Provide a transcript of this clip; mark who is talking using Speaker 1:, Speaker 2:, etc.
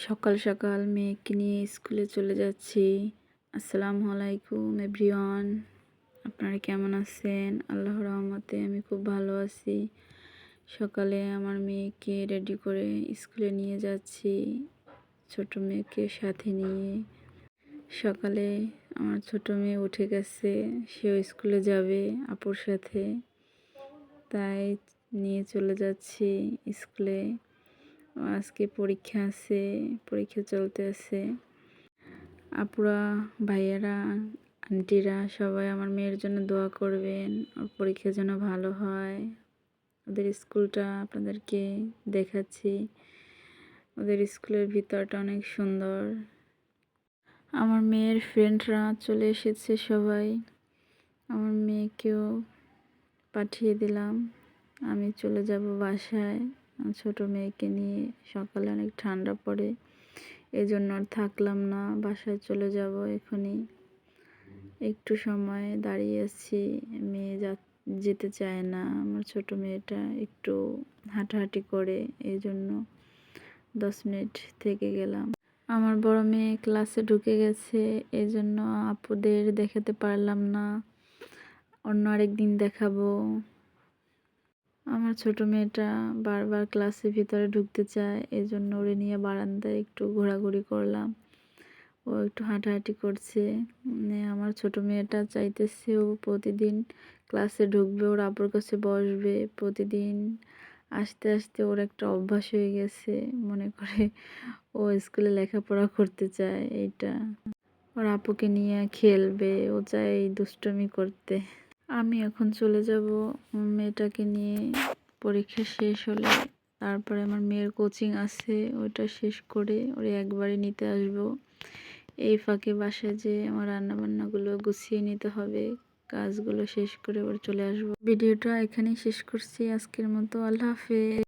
Speaker 1: সকাল সকাল মেয়েকে নিয়ে স্কুলে চলে যাচ্ছি। আসসালামু আলাইকুম এভরিওয়ান। আপনারা কেমন আছেন? আল্লাহর রহমতে আমি খুব ভালো আছি। সকালে আমার মেয়েকে রেডি করে স্কুলে নিয়ে যাচ্ছি, ছোট মেয়েকে সাথে নিয়ে। সকালে আমার ছোট মেয়ে উঠে গেছে, সেও স্কুলে যাবে আপুর সাথে, তাই নিয়ে চলে যাচ্ছি স্কুলে। আজকে পরীক্ষা আছে, পরীক্ষা চলতে আছে। আপুরা, ভাইয়ারা, আন্টিরা সবাই আমার মেয়ের জন্য দোয়া করবেন, ওর পরীক্ষা যেন ভালো হয়। ওদের স্কুলটা আপনাদেরকে দেখাচ্ছি। ওদের স্কুলের ভিতরটা অনেক সুন্দর। আমার মেয়ের ফ্রেন্ডরা চলে এসেছে সবাই। আমার মেয়েকেও পাঠিয়ে দিলাম। আমি চলে যাব বাসায় ছোট মেয়েকে নিয়ে। সকালে অনেক ঠান্ডা পড়ে, এজন্য আর থাকলাম না, বাসায় চলে যাব এখনই। একটু সময় দাঁড়িয়ে আছি, মেয়ে যেতে চায় না। আমার ছোট মেয়েটা একটু হাঁটাহাঁটি করে, এই জন্য 10 মিনিট থেকে গেলাম। আমার বড় মেয়ে ক্লাসে ঢুকে গেছে, এই জন্য আপুদের দেখাতে পারলাম না, অন্য আরেকদিন দেখাবো। আমার ছোট মেয়েটা বারবার ক্লাসের ভিতরে ঢুকতে চায়, এই জন্য ওরে নিয়ে বারান্দায় একটু ঘোরাঘুরি করলাম। ও একটু হাঁটাহাঁটি করছে। আমার ছোট মেয়েটা চাইতেছে ও প্রতিদিন ক্লাসে ঢুকবে, ওর আপুর কাছে বসবে। প্রতিদিন আস্তে আস্তে ওর একটা অভ্যাস হয়ে গেছে, মনে করে ও স্কুলে লেখাপড়া করতে চায়। এইটা ওর আপুকে নিয়ে খেলবে, ও চায় দুষ্টুমি করতে। আমি এখন চলে যাব মেয়েটাকে নিয়ে। পরীক্ষা শেষ হলে তারপরে আমার মেয়ের কোচিং আছে, ওইটা শেষ করে ওরে একবারে নিতে আসবো। এই ফাঁকে বাসায় যে আমার রান্নাবান্নাগুলো গুছিয়ে নিতে হবে, কাজগুলো শেষ করে ওর চলে আসবো। ভিডিওটা এখানেই শেষ করছি আজকের মতো। আল্লাহ হাফেজ।